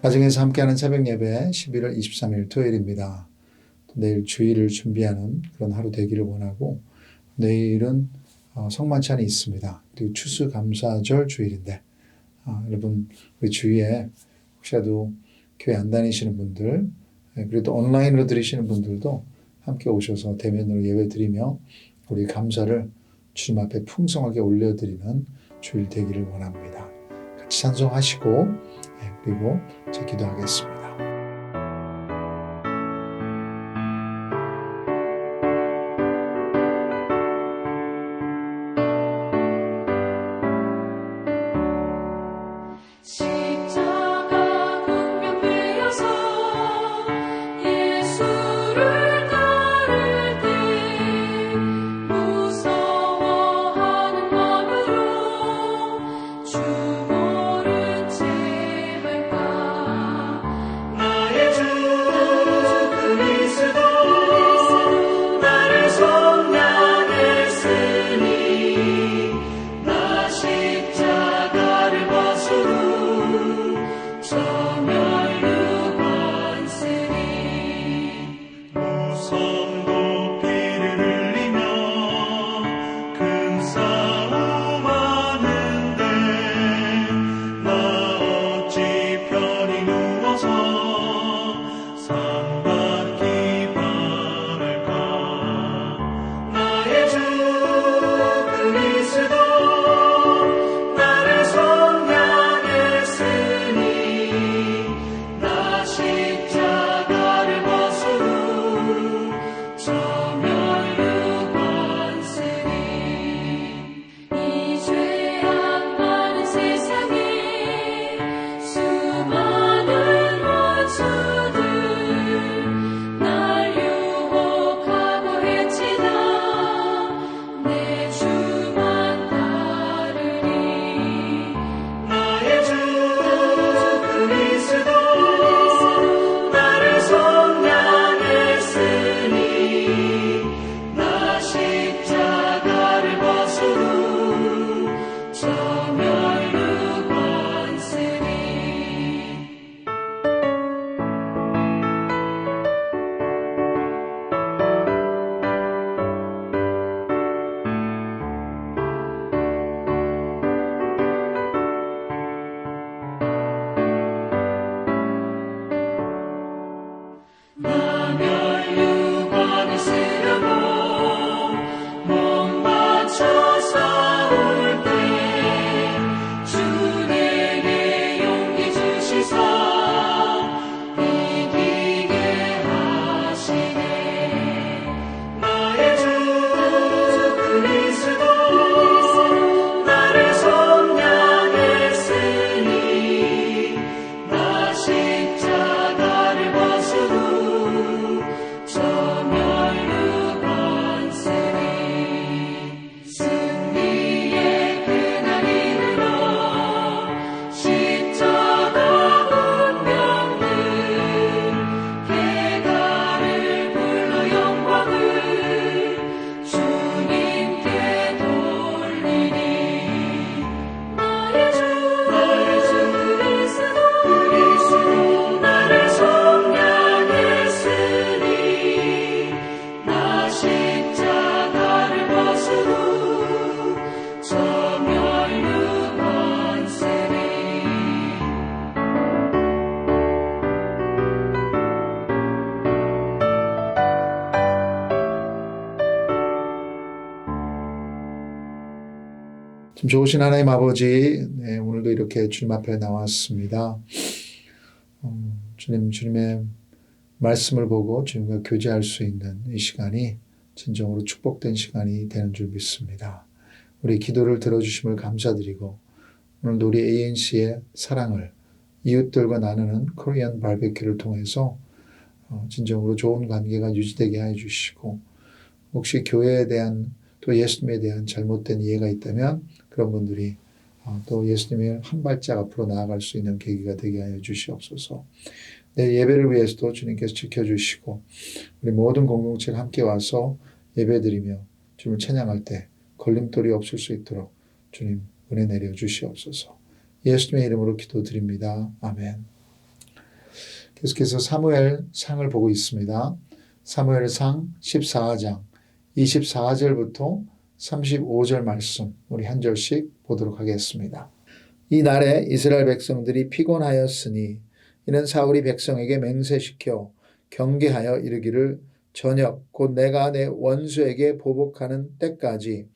가정에서 함께하는 새벽 예배 11월 23일 토요일입니다. 내일 주일을 준비하는 그런 하루 되기를 원하고, 내일은 성만찬이 있습니다. 그리고 추수감사절 주일인데 여러분 우리 주위에 혹시라도 교회 안 다니시는 분들, 그래도 온라인으로 드리시는 분들도 함께 오셔서 대면으로 예배 드리며 우리 감사를 주님 앞에 풍성하게 올려드리는 주일 되기를 원합니다. 같이 찬송하시고 그리고 제 기도하겠습니다. 좀 좋으신 하나님 아버지, 오늘도 이렇게 주님 앞에 나왔습니다. 주님의 말씀을 보고 주님과 교제할 수 있는 이 시간이 진정으로 축복된 시간이 되는 줄 믿습니다. 우리 기도를 들어주심을 감사드리고, 오늘도 우리 ANC의 사랑을 이웃들과 나누는 코리안 바베큐를 통해서 진정으로 좋은 관계가 유지되게 해 주시고, 혹시 교회에 대한 또 예수님에 대한 잘못된 이해가 있다면 그런 분들이 또 예수님의 한 발짝 앞으로 나아갈 수 있는 계기가 되게 하여 주시옵소서. 내 예배를 위해서도 주님께서 지켜주시고, 우리 모든 공동체가 함께 와서 예배드리며 주님을 찬양할 때 걸림돌이 없을 수 있도록 주님 은혜 내려 주시옵소서. 예수님의 이름으로 기도드립니다. 아멘. 계속해서 사무엘상을 보고 있습니다. 사무엘상 14장 24절부터 35절 말씀 우리 한 절씩 보도록 하겠습니다. 이 날에 이스라엘 백성들이 피곤하였으니 이는 사울이 백성에게 맹세시켜 경계하여 이르기를 저녁 곧 내가 내 원수에게 보복하는 때까지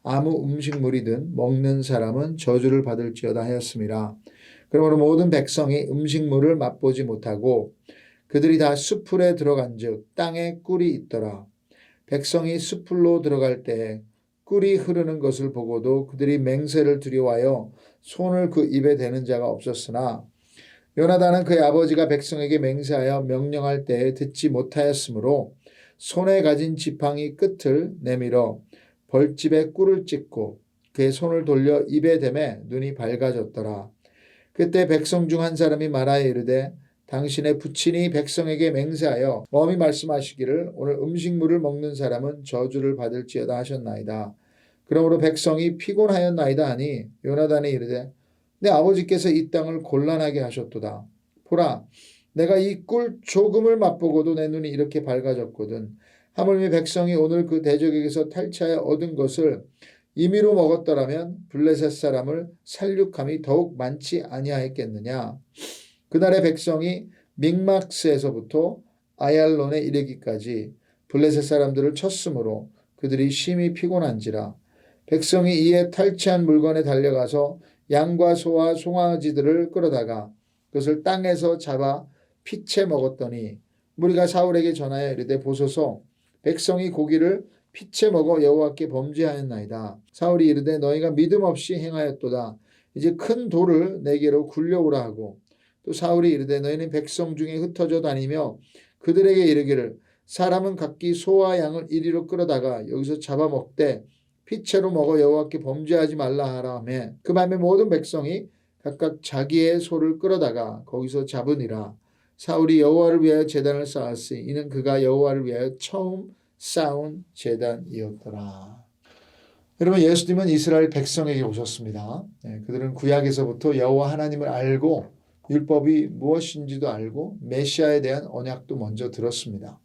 아무 음식물이든 먹는 사람은 저주를 받을지어다 하였음이라. 그러므로 모든 백성이 음식물을 맛보지 못하고 그들이 다 숲풀에 들어간즉 땅에 꿀이 있더라. 백성이 숲풀로 들어갈 때에 꿀이 흐르는 것을 보고도 그들이 맹세를 두려워하여 손을 그 입에 대는 자가 없었으나 요나단은 그의 아버지가 백성에게 맹세하여 명령할 때에 듣지 못하였으므로 손에 가진 지팡이 끝을 내밀어 벌집에 꿀을 찍고 그의 손을 돌려 입에 대매 눈이 밝아졌더라. 그때 백성 중 한 사람이 말하여 이르되 당신의 부친이 백성에게 맹세하여 엄히 말씀하시기를 오늘 음식물을 먹는 사람은 저주를 받을지어다 하셨나이다. 그러므로 백성이 피곤하였나이다 하니 요나단이 이르되 내 아버지께서 이 땅을 곤란하게 하셨도다. 보라 내가 이 꿀 조금을 맛보고도 내 눈이 이렇게 밝아졌거든. 하물며 백성이 오늘 그 대적에게서 탈취하여 얻은 것을 임의로 먹었더라면 블레셋 사람을 살육함이 더욱 많지 아니하였겠느냐. 그날의 백성이 믹막스에서부터 아얄론에 이르기까지 블레셋 사람들을 쳤으므로 그들이 심히 피곤한지라. 백성이 이에 탈취한 물건에 달려가서 양과 소와 송아지들을 끌어다가 그것을 땅에서 잡아 피채 먹었더니 무리가 사울에게 전하여 이르되 보소서 백성이 고기를 피채 먹어 여호와께 범죄하였나이다. 사울이 이르되 너희가 믿음 없이 행하였도다. 이제 큰 돌을 내게로 굴려오라 하고 또 사울이 이르되 너희는 백성 중에 흩어져 다니며 그들에게 이르기를 사람은 각기 소와 양을 이리로 끌어다가 여기서 잡아먹되 피채로 먹어 여호와께 범죄하지 말라 하라 하며 그 밤에 모든 백성이 각각 자기의 소를 끌어다가 거기서 잡으니라. 사울이 여호와를 위하여 제단을 쌓았으니 이는 그가 여호와를 위하여 처음 쌓은 제단이었더라. 여러분 예수님은 이스라엘 백성에게 오셨습니다. 그들은 구약에서부터 여호와 하나님을 알고 율법이 무엇인지도 알고 메시아에 대한 언약도 먼저 들었습니다.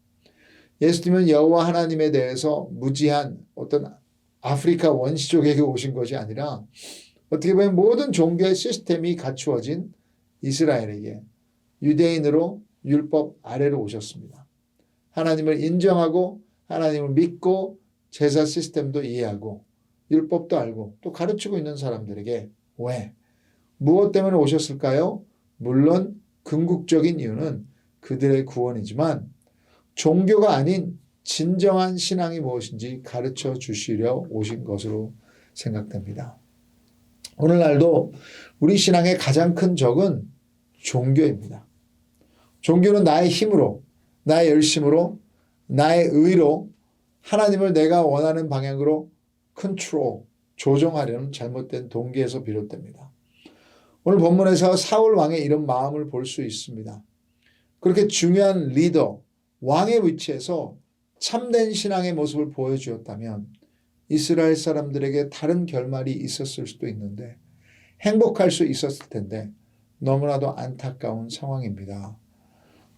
예수님은 여호와 하나님에 대해서 무지한 어떤 아프리카 원시족에게 오신 것이 아니라 어떻게 보면 모든 종교의 시스템이 갖추어진 이스라엘에게 유대인으로 율법 아래로 오셨습니다. 하나님을 인정하고 하나님을 믿고 제사 시스템도 이해하고 율법도 알고 또 가르치고 있는 사람들에게 왜? 무엇 때문에 오셨을까요? 물론 궁극적인 이유는 그들의 구원이지만 종교가 아닌 진정한 신앙이 무엇인지 가르쳐 주시려 오신 것으로 생각됩니다. 오늘날도 우리 신앙의 가장 큰 적은 종교입니다. 종교는 나의 힘으로, 나의 열심으로, 나의 의로 하나님을 내가 원하는 방향으로 컨트롤, 조정하려는 잘못된 동기에서 비롯됩니다. 오늘 본문에서 사울 왕의 이런 마음을 볼 수 있습니다. 그렇게 중요한 리더, 왕의 위치에서 참된 신앙의 모습을 보여주었다면 이스라엘 사람들에게 다른 결말이 있었을 수도 있는데 행복할 수 있었을 텐데 너무나도 안타까운 상황입니다.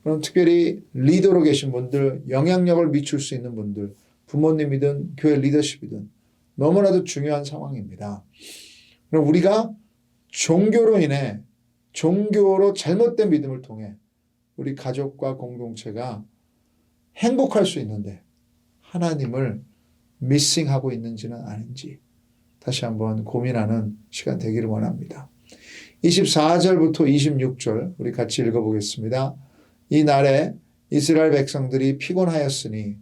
그럼 특별히 리더로 계신 분들, 영향력을 미칠 수 있는 분들, 부모님이든 교회 리더십이든 너무나도 중요한 상황입니다. 그럼 우리가 종교로 인해 종교로 잘못된 믿음을 통해 우리 가족과 공동체가 행복할 수 있는데 하나님을 미싱하고 있는지는 아닌지 다시 한번 고민하는 시간 되기를 원합니다. 24절부터 26절 우리 같이 읽어보겠습니다. 이 날에 이스라엘 백성들이 피곤하였으니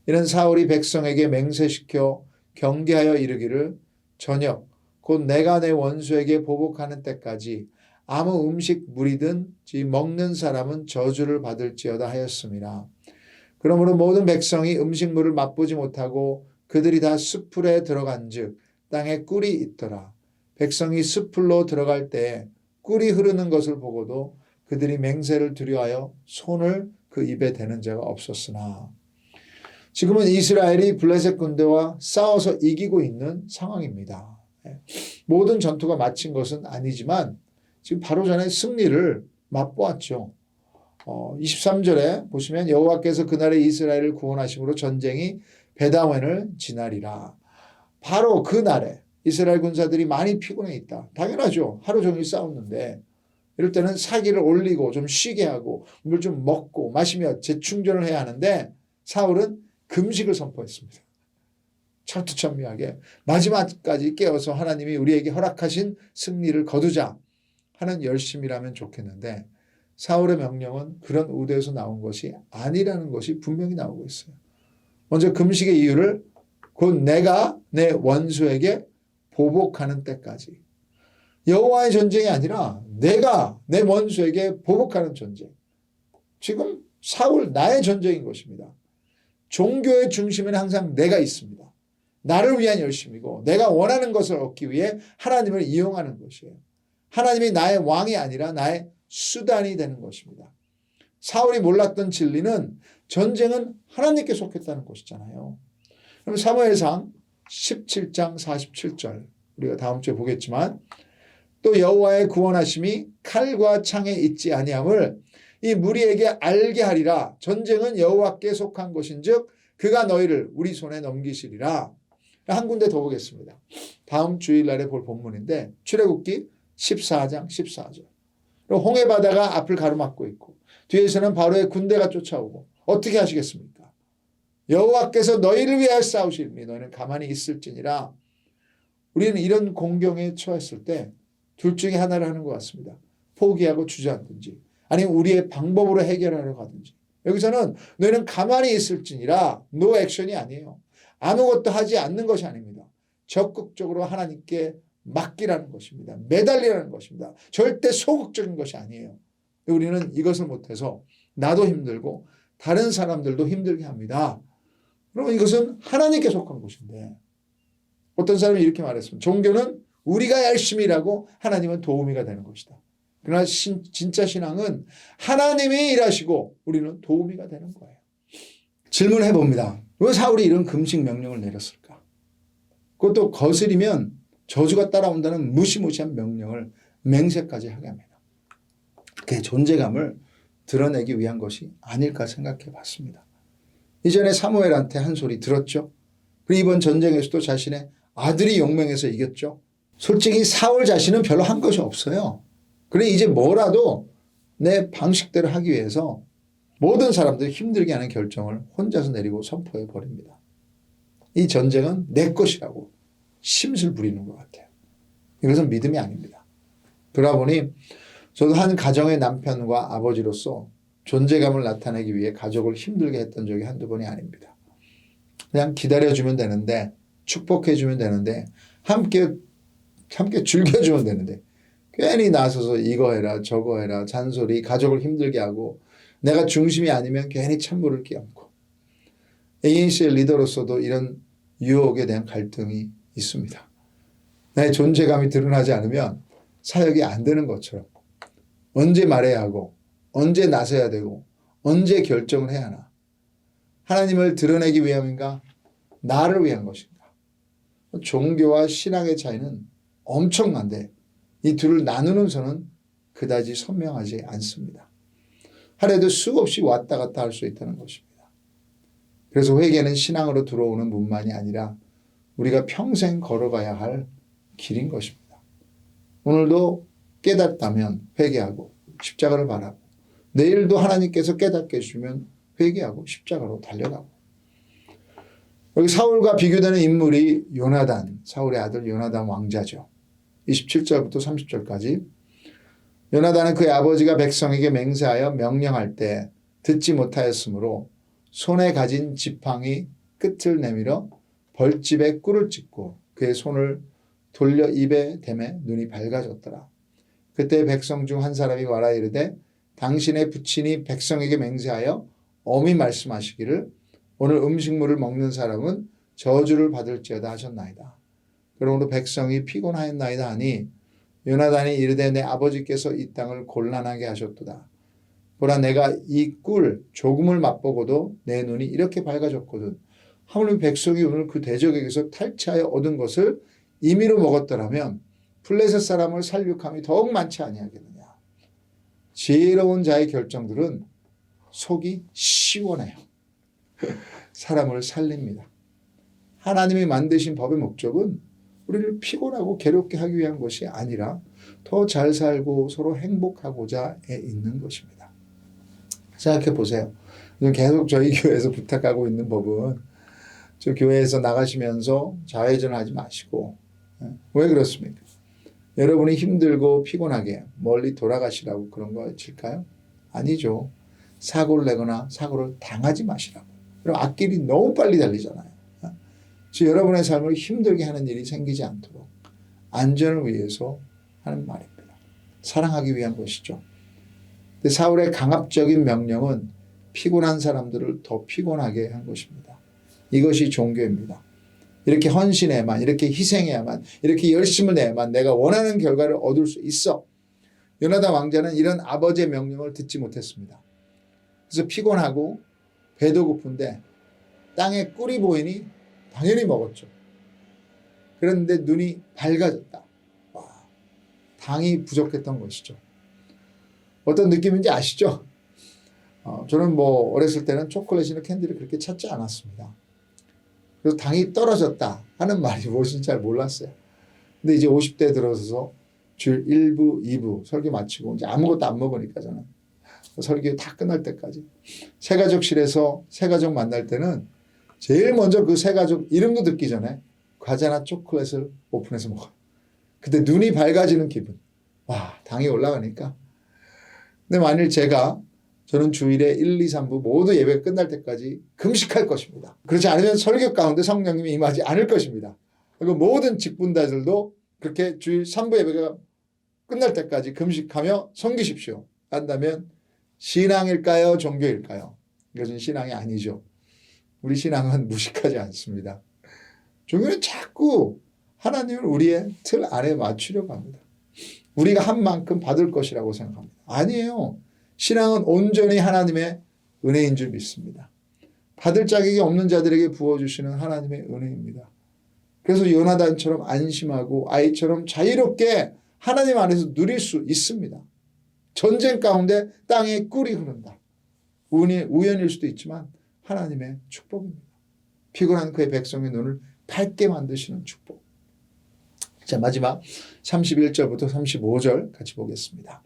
이는 사울이 백성에게 맹세시켜 경계하여 이르기를 저녁 곧 내가 내 원수에게 보복하는 때까지 아무 음식 물이든 먹는 사람은 저주를 받을지어다 하였습니다. 그러므로 모든 백성이 음식물을 맛보지 못하고 그들이 다 숲풀에 들어간즉 땅에 꿀이 있더라. 백성이 숲풀로 들어갈 때에 꿀이 흐르는 것을 보고도 그들이 맹세를 두려워하여 손을 그 입에 대는 자가 없었으나 지금은 이스라엘이 블레셋 군대와 싸워서 이기고 있는 상황입니다. 모든 전투가 마친 것은 아니지만 지금 바로 전에 승리를 맛보았죠. 23절에 보시면 여호와께서 그날에 이스라엘을 구원하심으로 전쟁이 베다웬을 지나리라. 바로 그날에 이스라엘 군사들이 많이 피곤해 있다. 당연하죠. 하루 종일 싸웠는데 이럴 때는 사기를 올리고 좀 쉬게 하고 물 좀 먹고 마시며 재충전을 해야 하는데 사울은 금식을 선포했습니다. 철두철미하게 마지막까지 깨어서 하나님이 우리에게 허락하신 승리를 거두자 하는 열심이라면 좋겠는데 사울의 명령은 그런 의도에서 나온 것이 아니라는 것이 분명히 나오고 있어요. 먼저 금식의 이유를 곧 내가 내 원수에게 보복하는 때까지. 여호와의 전쟁이 아니라 내가 내 원수에게 보복하는 전쟁. 지금 사울 나의 전쟁인 것입니다. 종교의 중심에는 항상 내가 있습니다. 나를 위한 열심이고 내가 원하는 것을 얻기 위해 하나님을 이용하는 것이에요. 하나님이 나의 왕이 아니라 나의 수단이 되는 것입니다. 사울이 몰랐던 진리는 전쟁은 하나님께 속했다는 것이잖아요. 그럼 사무엘상 17장 47절 우리가 다음 주에 보겠지만 또 여호와의 구원하심이 칼과 창에 있지 아니함을 이 무리에게 알게 하리라. 전쟁은 여호와께 속한 것인즉 그가 너희를 우리 손에 넘기시리라. 한 군데 더 보겠습니다. 다음 주일날에 볼 본문인데 출애굽기 14장 14절. 홍해 바다가 앞을 가로막고 있고 뒤에서는 바로의 군대가 쫓아오고 어떻게 하시겠습니까? 여호와께서 너희를 위하여 싸우시리니 너희는 가만히 있을지니라. 우리는 이런 공경에 처했을 때 둘 중에 하나를 하는 것 같습니다. 포기하고 주저앉든지 아니면 우리의 방법으로 해결하려 가든지. 여기서는 너희는 가만히 있을지니라 노 액션이 아니에요. 아무것도 하지 않는 것이 아닙니다. 적극적으로 하나님께 맡기라는 것입니다. 매달리라는 것입니다. 절대 소극적인 것이 아니에요. 우리는 이것을 못해서 나도 힘들고 다른 사람들도 힘들게 합니다. 그러면 이것은 하나님께 속한 것인데 어떤 사람이 이렇게 말했습니다. 종교는 우리가 열심히 일하고 하나님은 도우미가 되는 것이다. 그러나 진짜 신앙은 하나님이 일하시고 우리는 도우미가 되는 거예요. 질문해 봅니다. 왜 사울이 이런 금식 명령을 내렸을까? 그것도 거스리면 저주가 따라온다는 무시무시한 명령을 맹세까지 하게 합니다. 그의 존재감을 드러내기 위한 것이 아닐까 생각해 봤습니다. 이전에 사무엘한테 한 소리 들었죠. 그리고 이번 전쟁에서도 자신의 아들이 용맹해서 이겼죠. 솔직히 사울 자신은 별로 한 것이 없어요. 그래 이제 뭐라도 내 방식대로 하기 위해서 모든 사람들이 힘들게 하는 결정을 혼자서 내리고 선포해 버립니다. 이 전쟁은 내 것이라고 심술 부리는 것 같아요. 이것은 믿음이 아닙니다. 돌아보니 저도 한 가정의 남편과 아버지로서 존재감을 나타내기 위해 가족을 힘들게 했던 적이 한두 번이 아닙니다. 그냥 기다려주면 되는데 축복해주면 되는데 함께 즐겨주면 되는데 괜히 나서서 이거 해라 저거 해라 잔소리 가족을 힘들게 하고 내가 중심이 아니면 괜히 찬물을 끼얹고 ANC의 리더로서도 이런 유혹에 대한 갈등이 있습니다. 내 존재감이 드러나지 않으면 사역이 안 되는 것처럼 언제 말해야 하고 언제 나서야 되고 언제 결정을 해야 하나. 하나님을 드러내기 위함인가 나를 위한 것인가. 종교와 신앙의 차이는 엄청난데 이 둘을 나누는 선은 그다지 선명하지 않습니다. 하루에도 수없이 왔다 갔다 할 수 있다는 것입니다. 그래서 회개는 신앙으로 들어오는 문만이 아니라 우리가 평생 걸어가야 할 길인 것입니다. 오늘도 깨닫다면 회개하고 십자가를 바라고 내일도 하나님께서 깨닫게 해주면 회개하고 십자가로 달려가고. 여기 사울과 비교되는 인물이 요나단, 사울의 아들 요나단 왕자죠. 27절부터 30절까지. 요나단은 그의 아버지가 백성에게 맹세하여 명령할 때 듣지 못하였으므로 손에 가진 지팡이 끝을 내밀어 벌집에 꿀을 찍고 그의 손을 돌려 입에 대매 눈이 밝아졌더라. 그때 백성 중 한 사람이 와라 이르되 당신의 부친이 백성에게 맹세하여 엄히 말씀하시기를 오늘 음식물을 먹는 사람은 저주를 받을지어다 하셨나이다. 그러므로 백성이 피곤하였나이다 하니 요나단이 이르되 내 아버지께서 이 땅을 곤란하게 하셨도다. 보라 내가 이 꿀 조금을 맛보고도 내 눈이 이렇게 밝아졌거든. 하물며 백성이 오늘 그 대적에게서 탈취하여 얻은 것을 임의로 먹었더라면 블레셋 사람을 살육함이 더욱 많지 아니하겠느냐. 지혜로운 자의 결정들은 속이 시원해요. 사람을 살립니다. 하나님이 만드신 법의 목적은 우리를 피곤하고 괴롭게 하기 위한 것이 아니라 더 잘 살고 서로 행복하고자 있는 것입니다. 생각해 보세요. 계속 저희 교회에서 부탁하고 있는 법은 저 교회에서 나가시면서 자회전을 하지 마시고, 왜 그렇습니까? 여러분이 힘들고 피곤하게 멀리 돌아가시라고 그런 거일까요? 아니죠. 사고를 내거나 사고를 당하지 마시라고. 그럼 앞길이 너무 빨리 달리잖아요. 그래서 여러분의 삶을 힘들게 하는 일이 생기지 않도록 안전을 위해서 하는 말입니다. 사랑하기 위한 것이죠. 근데 사울의 강압적인 명령은 피곤한 사람들을 더 피곤하게 한 것입니다. 이것이 종교입니다. 이렇게 헌신해야만, 이렇게 희생해야만, 이렇게 열심을 내야만 내가 원하는 결과를 얻을 수 있어. 요나단 왕자는 이런 아버지의 명령을 듣지 못했습니다. 그래서 피곤하고 배도 고픈데 땅에 꿀이 보이니 당연히 먹었죠. 그런데 눈이 밝아졌다. 와, 당이 부족했던 것이죠. 어떤 느낌인지 아시죠? 저는 어렸을 때는 초콜릿이나 캔디를 그렇게 찾지 않았습니다. 그래서 당이 떨어졌다 하는 말이 무엇인지 잘 몰랐어요. 근데 이제 50대 들어서서 주일 1부, 2부 설교 마치고 이제 아무것도 안 먹으니까 저는 설교 다 끝날 때까지 새가족실에서 새가족 만날 때는 제일 먼저 그 새가족 이름도 듣기 전에 과자나 초콜릿을 오픈해서 먹어요. 그때 눈이 밝아지는 기분. 와, 당이 올라가니까. 근데 만일 저는 주일에 1, 2, 3부 모두 예배가 끝날 때까지 금식할 것입니다. 그렇지 않으면 설교 가운데 성령님이 임하지 않을 것입니다. 그리고 모든 직분자들도 그렇게 주일 3부 예배가 끝날 때까지 금식하며 섬기십시오. 한다면 신앙일까요? 종교일까요? 이것은 신앙이 아니죠. 우리 신앙은 무식하지 않습니다. 종교는 자꾸 하나님을 우리의 틀 안에 맞추려고 합니다. 우리가 한 만큼 받을 것이라고 생각합니다. 아니에요. 신앙은 온전히 하나님의 은혜인 줄 믿습니다. 받을 자격이 없는 자들에게 부어주시는 하나님의 은혜입니다. 그래서 요나단처럼 안심하고 아이처럼 자유롭게 하나님 안에서 누릴 수 있습니다. 전쟁 가운데 땅에 꿀이 흐른다. 우연일 수도 있지만 하나님의 축복입니다. 피곤한 그의 백성의 눈을 밝게 만드시는 축복. 자, 마지막 31절부터 35절 같이 보겠습니다.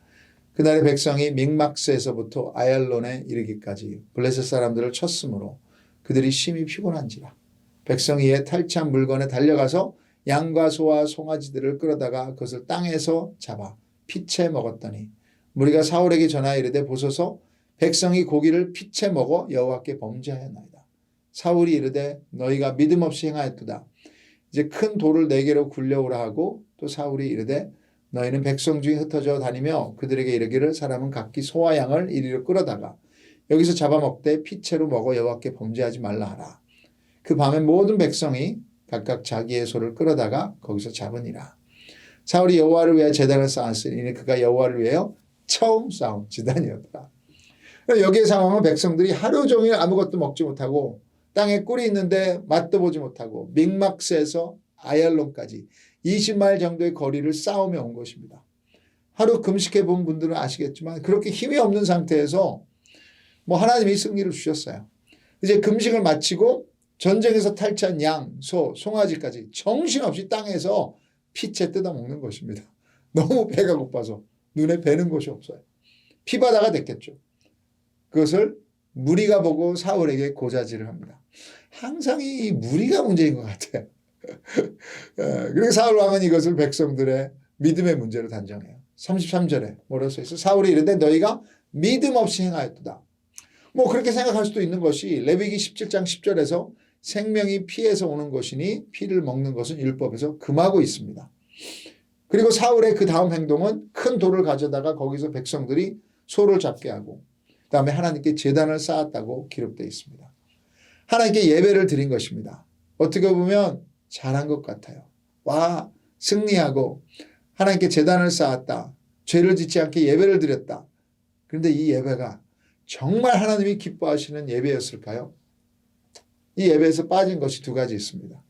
그날의 백성이 믹막스에서부터 아얄론에 이르기까지 블레셋 사람들을 쳤으므로 그들이 심히 피곤한지라. 백성이 이에 탈취한 물건에 달려가서 양과 소와 송아지들을 끌어다가 그것을 땅에서 잡아 피채 먹었더니 무리가 사울에게 전하여 이르되 보소서 백성이 고기를 피채 먹어 여호와께 범죄하였나이다. 사울이 이르되 너희가 믿음 없이 행하였도다. 이제 큰 돌을 4개로 굴려오라 하고 또 사울이 이르되 너희는 백성 중에 흩어져 다니며 그들에게 이르기를 사람은 각기 소와 양을 이리로 끌어다가 여기서 잡아먹되 피채로 먹어 여호와께 범죄하지 말라 하라. 그 밤에 모든 백성이 각각 자기의 소를 끌어다가 거기서 잡으니라. 사울이 여호와를 위하여 제단을 쌓았으니 그가 여호와를 위하여 처음 쌓은 제단이었다. 여기에 상황은 백성들이 하루 종일 아무것도 먹지 못하고 땅에 꿀이 있는데 맛도 보지 못하고 믹막스에서 아얄론까지 20마일 정도의 거리를 싸우며 온 것입니다. 하루 금식해 본 분들은 아시겠지만 그렇게 힘이 없는 상태에서 하나님이 승리를 주셨어요. 이제 금식을 마치고 전쟁에서 탈취한 양, 소, 송아지까지 정신없이 땅에서 피채 뜯어먹는 것입니다. 너무 배가 고파서 눈에 뵈는 것이 없어요. 피바다가 됐겠죠. 그것을 무리가 보고 사울에게 고자질을 합니다. 항상 이 무리가 문제인 것 같아요. 그리고 사울 왕은 이것을 백성들의 믿음의 문제로 단정해요. 33절에 뭐라고 써 있어? 사울이 이르되 너희가 믿음 없이 행하였도다. 그렇게 생각할 수도 있는 것이 레위기 17장 10절에서 생명이 피에서 오는 것이니 피를 먹는 것은 율법에서 금하고 있습니다. 그리고 사울의 그 다음 행동은 큰 돌을 가져다가 거기서 백성들이 소를 잡게 하고 그다음에 하나님께 제단을 쌓았다고 기록되어 있습니다. 하나님께 예배를 드린 것입니다. 어떻게 보면 잘한 것 같아요. 와, 승리하고 하나님께 제단을 쌓았다. 죄를 짓지 않게 예배를 드렸다. 그런데 이 예배가 정말 하나님이 기뻐하시는 예배였을까요? 이 예배에서 빠진 것이 2가지 있습니다.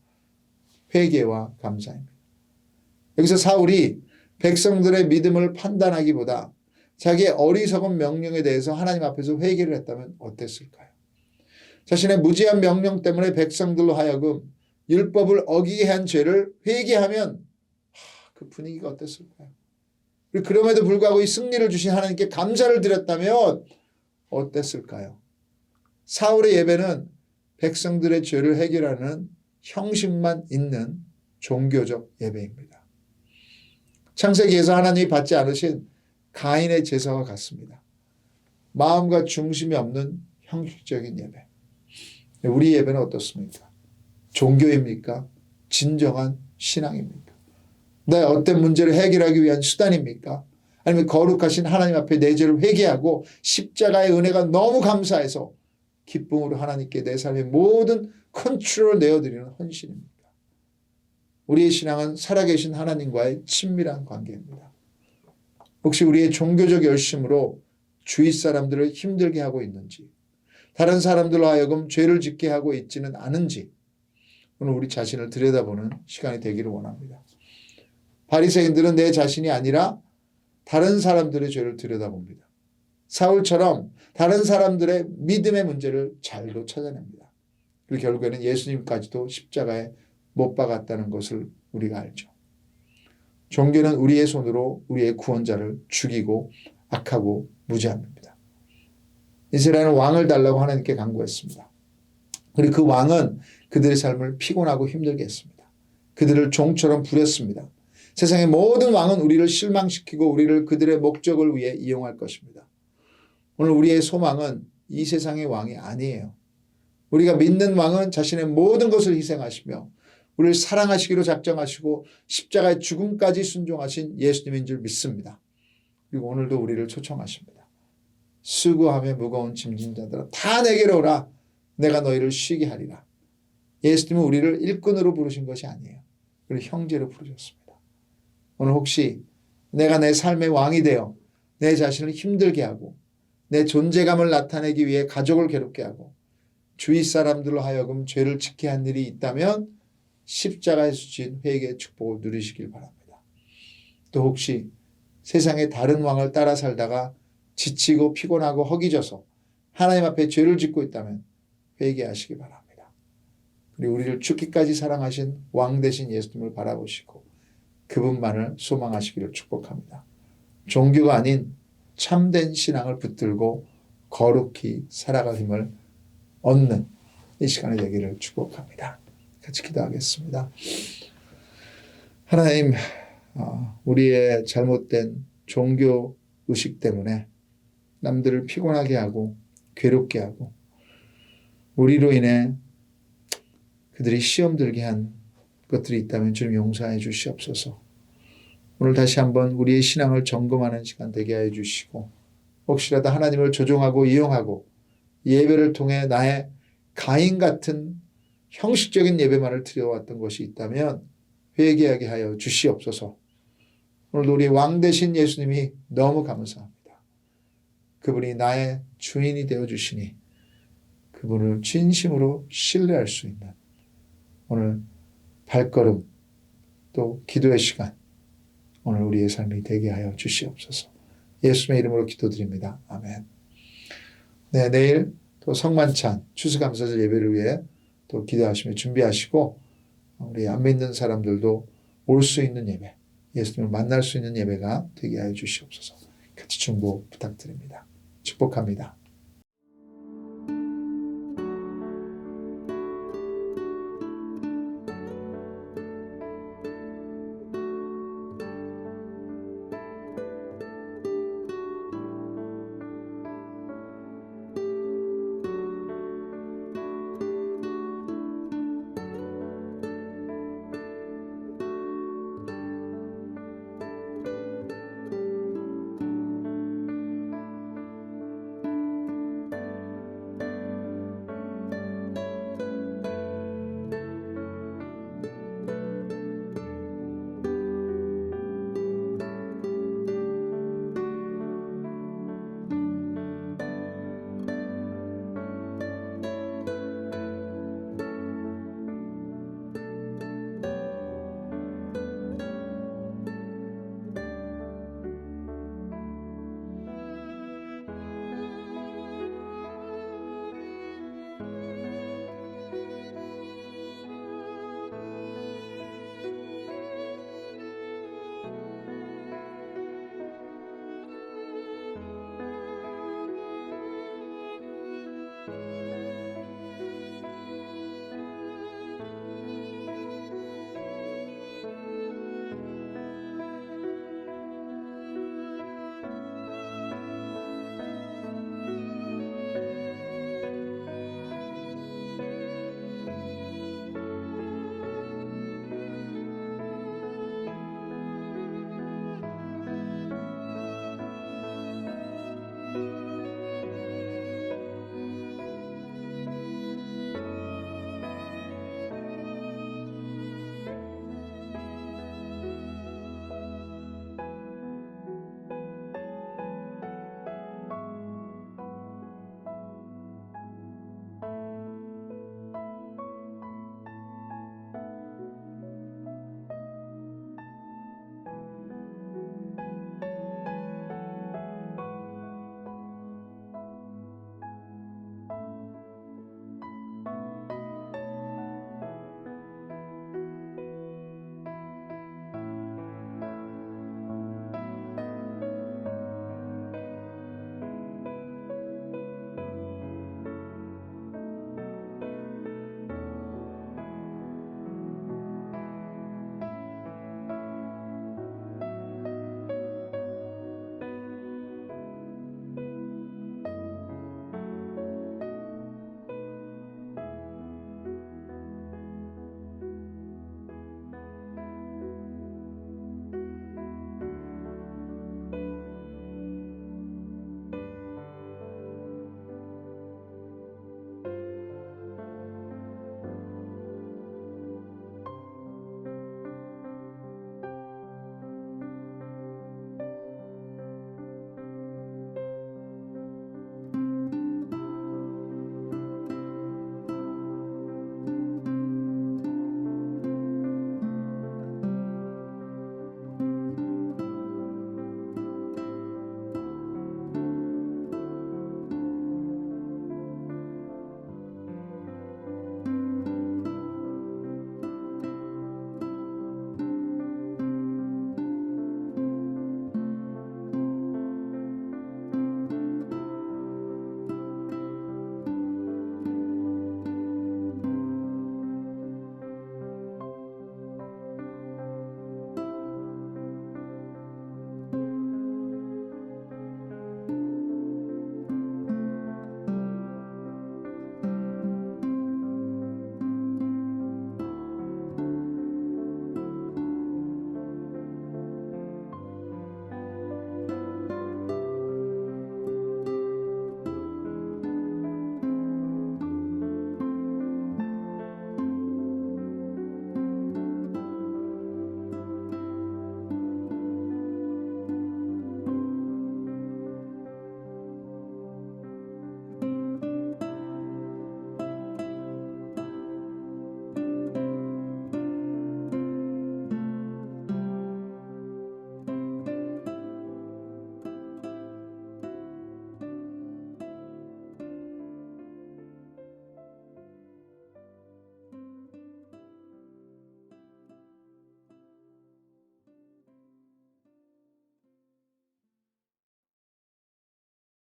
회개와 감사입니다. 여기서 사울이 백성들의 믿음을 판단하기보다 자기의 어리석은 명령에 대해서 하나님 앞에서 회개를 했다면 어땠을까요? 자신의 무지한 명령 때문에 백성들로 하여금 율법을 어기게 한 죄를 회개하면 그 분위기가 어땠을까요? 그리고 그럼에도 불구하고 이 승리를 주신 하나님께 감사를 드렸다면 어땠을까요? 사울의 예배는 백성들의 죄를 해결하는 형식만 있는 종교적 예배입니다. 창세기에서 하나님이 받지 않으신 가인의 제사와 같습니다. 마음과 중심이 없는 형식적인 예배. 우리 예배는 어떻습니까? 종교입니까? 진정한 신앙입니까? 내 어떤 문제를 해결하기 위한 수단입니까? 아니면 거룩하신 하나님 앞에 내 죄를 회개하고 십자가의 은혜가 너무 감사해서 기쁨으로 하나님께 내 삶의 모든 컨트롤을 내어드리는 헌신입니까? 우리의 신앙은 살아계신 하나님과의 친밀한 관계입니다. 혹시 우리의 종교적 열심으로 주위 사람들을 힘들게 하고 있는지, 다른 사람들로 하여금 죄를 짓게 하고 있지는 않은지 오늘 우리 자신을 들여다보는 시간이 되기를 원합니다. 바리새인들은 내 자신이 아니라 다른 사람들의 죄를 들여다봅니다. 사울처럼 다른 사람들의 믿음의 문제를 잘도 찾아냅니다. 그리고 결국에는 예수님까지도 십자가에 못 박았다는 것을 우리가 알죠. 종교는 우리의 손으로 우리의 구원자를 죽이고 악하고 무지합니다. 이스라엘은 왕을 달라고 하나님께 간구했습니다. 그리고 그 왕은 그들의 삶을 피곤하고 힘들게 했습니다. 그들을 종처럼 부렸습니다. 세상의 모든 왕은 우리를 실망시키고 우리를 그들의 목적을 위해 이용할 것입니다. 오늘 우리의 소망은 이 세상의 왕이 아니에요. 우리가 믿는 왕은 자신의 모든 것을 희생하시며 우리를 사랑하시기로 작정하시고 십자가의 죽음까지 순종하신 예수님인 줄 믿습니다. 그리고 오늘도 우리를 초청하십니다. 수고하며 무거운 짐진 자들아 다 내게로 오라. 내가 너희를 쉬게 하리라. 예수님은 우리를 일꾼으로 부르신 것이 아니에요. 우리를 형제로 부르셨습니다. 오늘 혹시 내가 내 삶의 왕이 되어 내 자신을 힘들게 하고 내 존재감을 나타내기 위해 가족을 괴롭게 하고 주위 사람들로 하여금 죄를 짓게 한 일이 있다면 십자가에 주신 회개의 축복을 누리시길 바랍니다. 또 혹시 세상의 다른 왕을 따라 살다가 지치고 피곤하고 허기져서 하나님 앞에 죄를 짓고 있다면 회개하시기 바랍니다. 그리고 우리를 죽기까지 사랑하신 왕 되신 예수님을 바라보시고 그분만을 소망하시기를 축복합니다. 종교가 아닌 참된 신앙을 붙들고 거룩히 살아갈 힘을 얻는 이 시간이 되기를 축복합니다. 같이 기도하겠습니다. 하나님, 우리의 잘못된 종교 의식 때문에 남들을 피곤하게 하고 괴롭게 하고 우리로 인해 그들이 시험 들게 한 것들이 있다면 주님 용서해 주시옵소서. 오늘 다시 한번 우리의 신앙을 점검하는 시간 되게 해 주시고 혹시라도 하나님을 조종하고 이용하고 예배를 통해 나의 가인 같은 형식적인 예배만을 드려왔던 것이 있다면 회개하게 하여 주시옵소서. 오늘 우리 왕 되신 예수님이 너무 감사합니다. 그분이 나의 주인이 되어주시니 그분을 진심으로 신뢰할 수 있는 오늘 발걸음 또 기도의 시간 오늘 우리의 삶이 되게 하여 주시옵소서. 예수님의 이름으로 기도드립니다. 아멘. 네, 내일 또 성만찬 추수감사절 예배를 위해 또 기도하시며 준비하시고 우리 안 믿는 사람들도 올 수 있는 예배, 예수님을 만날 수 있는 예배가 되게 하여 주시옵소서. 같이 중보 부탁드립니다. 축복합니다.